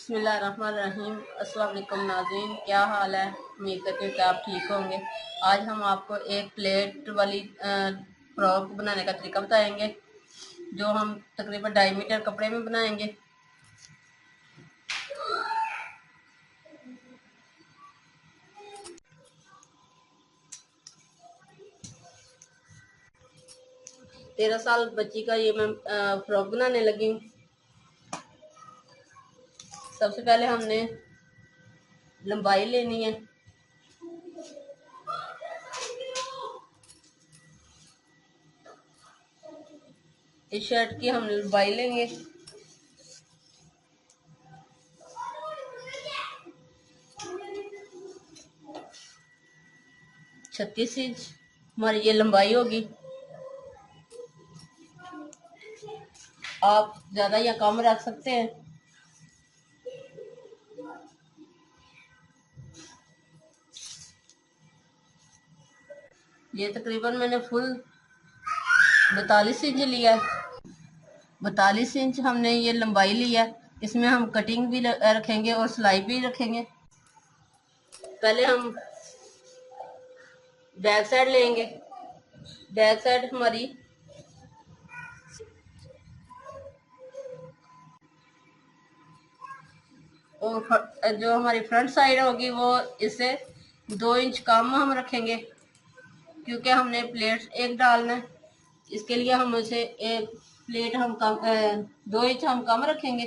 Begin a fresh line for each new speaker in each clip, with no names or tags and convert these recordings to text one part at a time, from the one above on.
बिस्मिल्लाहिर्रहमानिर्रहीम। अस्सलाम वालेकुम नाज़रीन, क्या हाल है? उम्मीद करती हूँ कि आप ठीक होंगे। आज हम आपको एक प्लेट वाली फ्रॉक बनाने का तरीका बताएंगे, जो हम तकरीबन 2.5 मीटर कपड़े में बनाएंगे। तेरह साल बच्ची का ये मैं फ्रॉक बनाने लगी हूँ। सबसे पहले हमने लंबाई लेनी है। इस शर्ट की हम लंबाई लेंगे 36 इंच। हमारी ये लंबाई होगी। आप ज़्यादा या कम रख सकते हैं। ये तकरीबन मैंने फुल 42 इंच लिया है। 42 इंच हमने ये लंबाई लिया। इसमें हम कटिंग भी रखेंगे और सिलाई भी रखेंगे। पहले हम बैक साइड लेंगे। बैक साइड हमारी और जो हमारी फ्रंट साइड होगी वो इससे 2 इंच कम हम रखेंगे, क्योंकि हमने प्लेट एक डालना है। इसके लिए हम उसे एक प्लेट हम कम 2 इंच हम कम रखेंगे।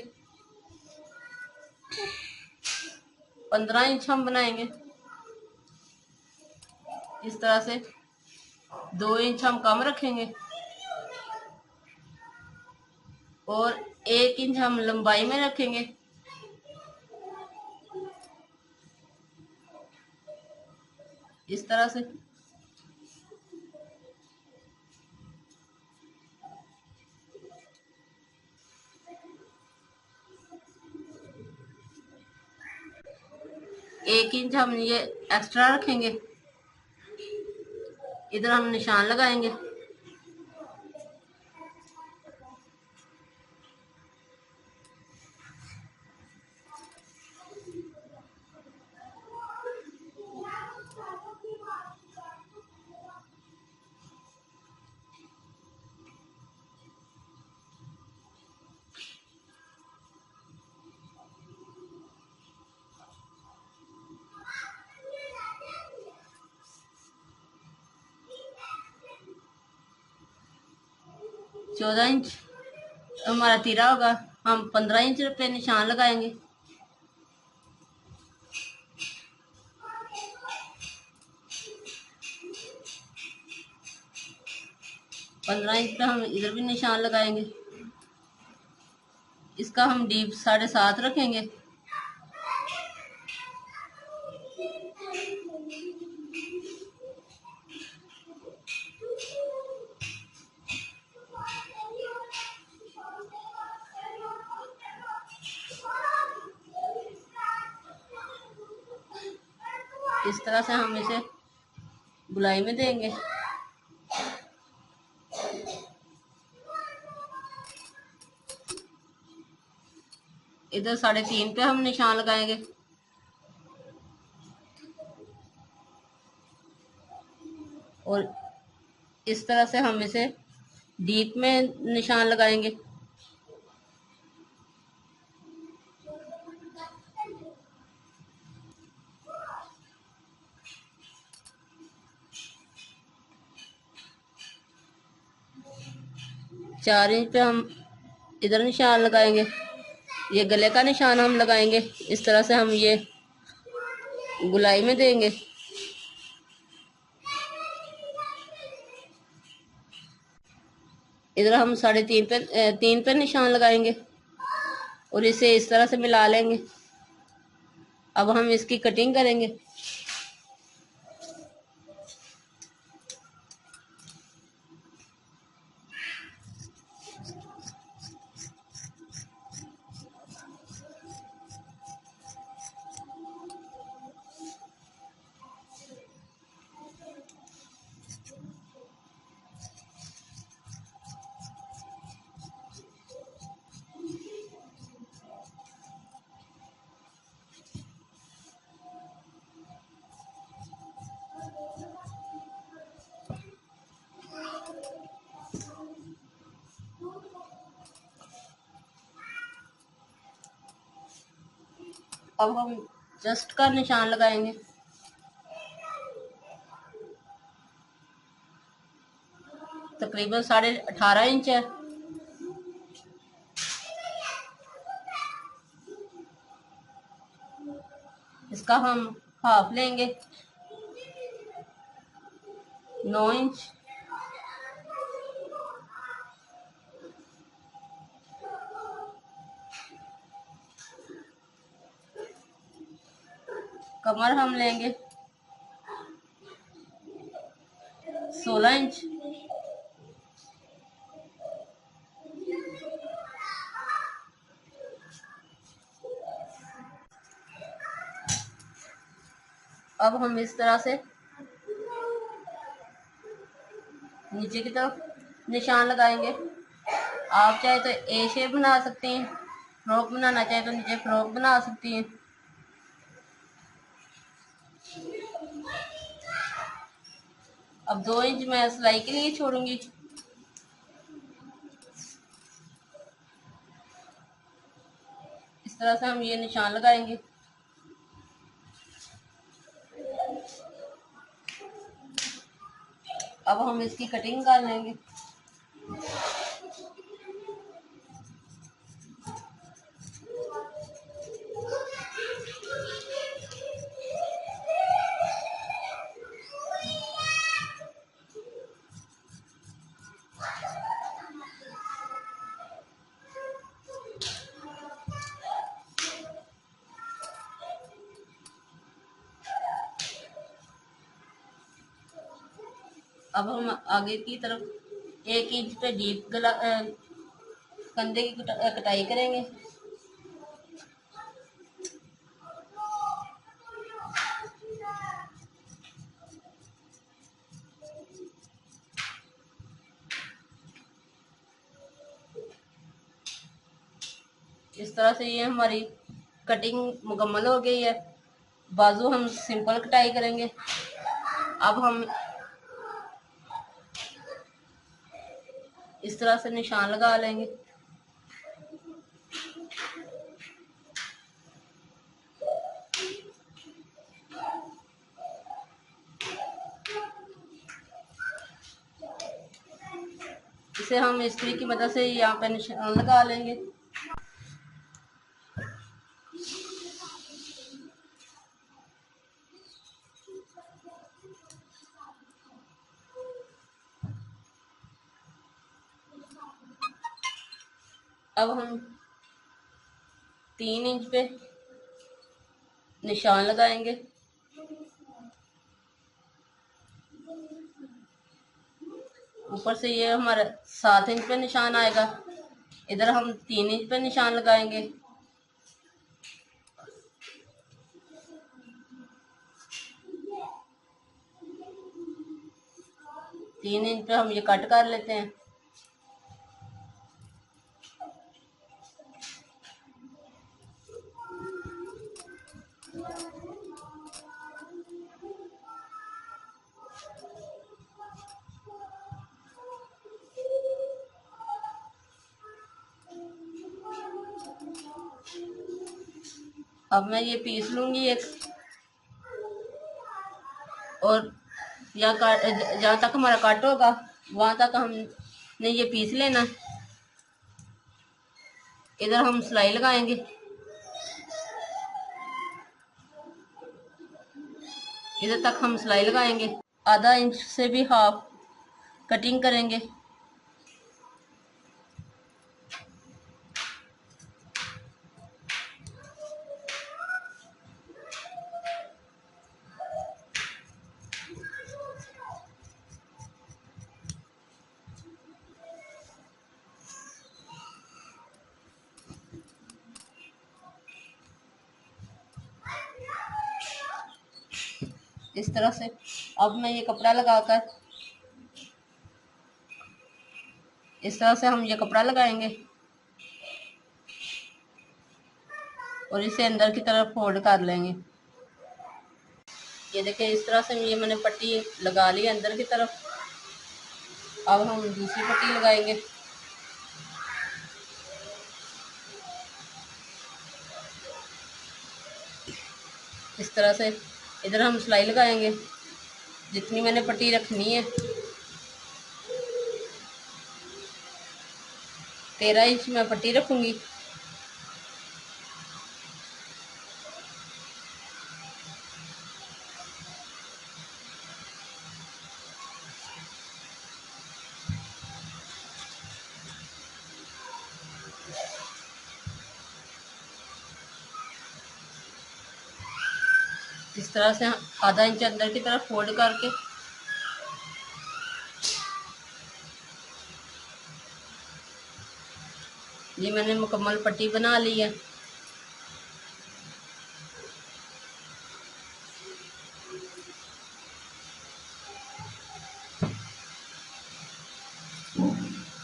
15 इंच हम बनाएंगे। इस तरह से 2 इंच हम कम रखेंगे और 1 इंच हम लंबाई में रखेंगे। इस तरह से एक इंच हम ये एक्स्ट्रा रखेंगे। इधर हम निशान लगाएंगे। चौदह इंच हमारा तीरा होगा। हम 15 इंच पे निशान लगाएंगे। 15 इंच पे हम इधर भी निशान लगाएंगे। इसका हम डीप 7.5 रखेंगे। इस तरह से हम इसे गुलाई में देंगे। इधर 3.5 पे हम निशान लगाएंगे और इस तरह से हम इसे डीप में निशान लगाएंगे। चार इंच पे हम इधर निशान लगाएंगे। ये गले का निशान हम लगाएंगे। इस तरह से हम ये गुलाई में देंगे। इधर हम 3.5 पे निशान लगाएंगे और इसे इस तरह से मिला लेंगे। अब हम इसकी कटिंग करेंगे। अब हम जस्ट का निशान लगाएंगे। तकरीबन 18.5 इंच है। इसका हम हाफ लेंगे, 9 इंच। कमर हम लेंगे 16 इंच। अब हम इस तरह से नीचे की तरफ निशान लगाएंगे। आप चाहे तो ए शेप बना सकती हैं, फ्रॉक बनाना चाहे तो नीचे फ्रॉक बना सकती हैं। अब 2 इंच मैं सिलाई के लिए छोड़ूंगी। इस तरह से हम ये निशान लगाएंगे। अब हम इसकी कटिंग कर लेंगे। अब हम आगे की तरफ 1 इंच पे डीप कंधे की कटाई करेंगे। इस तरह से ये हमारी कटिंग मुकम्मल हो गई है। बाजू हम सिंपल कटाई करेंगे। अब हम इस तरह से निशान लगा लेंगे। इसे हम इस्त्री की मदद से यहाँ पे निशान लगा लेंगे। अब हम 3 इंच पे निशान लगाएंगे। ऊपर से ये हमारा 7 इंच पे निशान आएगा। इधर हम 3 इंच पे निशान लगाएंगे। 3 इंच पे हम ये कट कर लेते हैं। अब मैं ये पीस लूंगी एक, और जहाँ तक हमारा कट होगा वहां तक हमने ये पीस लेना। इधर हम सिलाई लगाएंगे। इधर तक हम सिलाई लगाएंगे। आधा इंच से भी हाफ कटिंग करेंगे। इस तरह से अब मैं ये कपड़ा लगाकर इस तरह से हम ये कपड़ा लगाएंगे और इसे अंदर की तरफ फोल्ड कर लेंगे। ये देखिए इस तरह से ये मैंने पट्टी लगा ली अंदर की तरफ। अब हम दूसरी पट्टी लगाएंगे। इस तरह से इधर हम सिलाई लगाएंगे। जितनी मैंने पट्टी रखनी है 13 इंच मैं पट्टी रखूँगी। इस तरह से आधा इंच अंदर की तरफ फोल्ड करके ये मैंने मुकम्मल पट्टी बना ली है।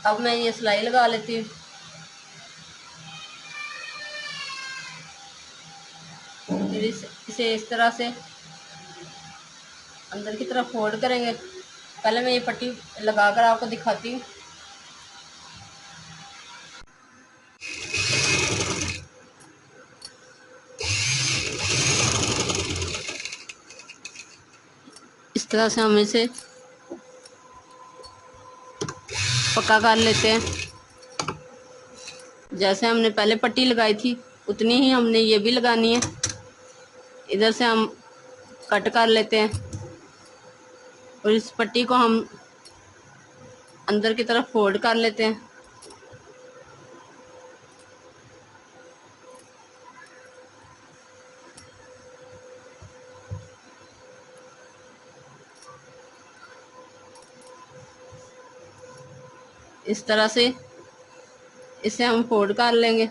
अब मैं ये सिलाई लगा लेती हूँ। फिर इसे इस तरह से अंदर की तरफ फोल्ड करेंगे। पहले मैं ये पट्टी लगाकर आपको दिखाती हूँ। इस तरह से हम इसे पक्का कर लेते हैं। जैसे हमने पहले पट्टी लगाई थी उतनी ही हमने ये भी लगानी है। इधर से हम कट कर लेते हैं और इस पट्टी को हम अंदर की तरफ फोल्ड कर लेते हैं। इस तरह से इसे हम फोल्ड कर लेंगे।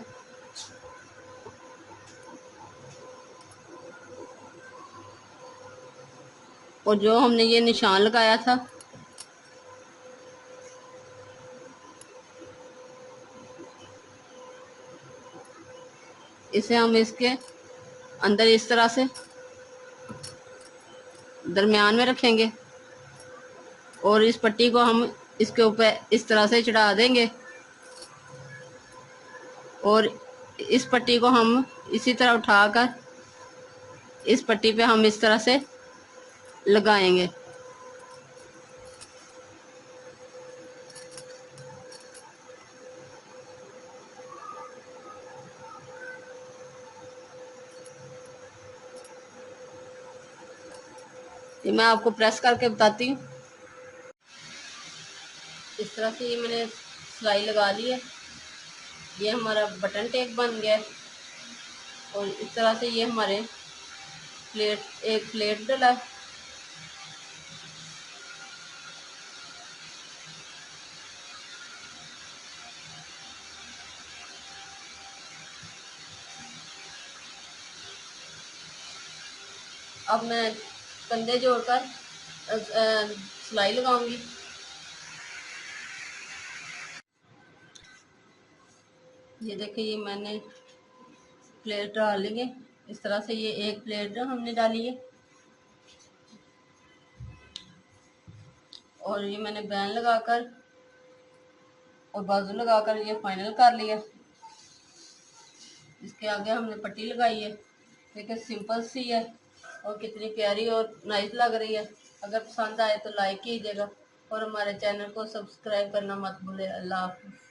और जो हमने ये निशान लगाया था इसे हम इसके अंदर इस तरह से दरमियान में रखेंगे और इस पट्टी को हम इसके ऊपर इस तरह से चढ़ा देंगे और इस पट्टी को हम इसी तरह उठाकर इस पट्टी पे हम इस तरह से लगाएंगे। ये मैं आपको प्रेस करके बताती हूँ। इस तरह से ये मैंने सिलाई लगा ली है। ये हमारा बटन टेक बन गया है और इस तरह से ये हमारे एक प्लेट डला। अब मैं कंधे जोड़कर सिलाई लगाऊंगी। ये देखिए ये मैंने प्लेट डाली है। इस तरह से ये एक प्लेट हमने डाली है और ये मैंने बैन लगाकर और बाजू लगाकर ये फाइनल कर लिया। इसके आगे हमने पट्टी लगाई है। देखिए सिंपल सी है और कितनी प्यारी और नाइस लग रही है। अगर पसंद आए तो लाइक कीजिएगा और हमारे चैनल को सब्सक्राइब करना मत भूलिए। अल्लाह हाफ़िज़।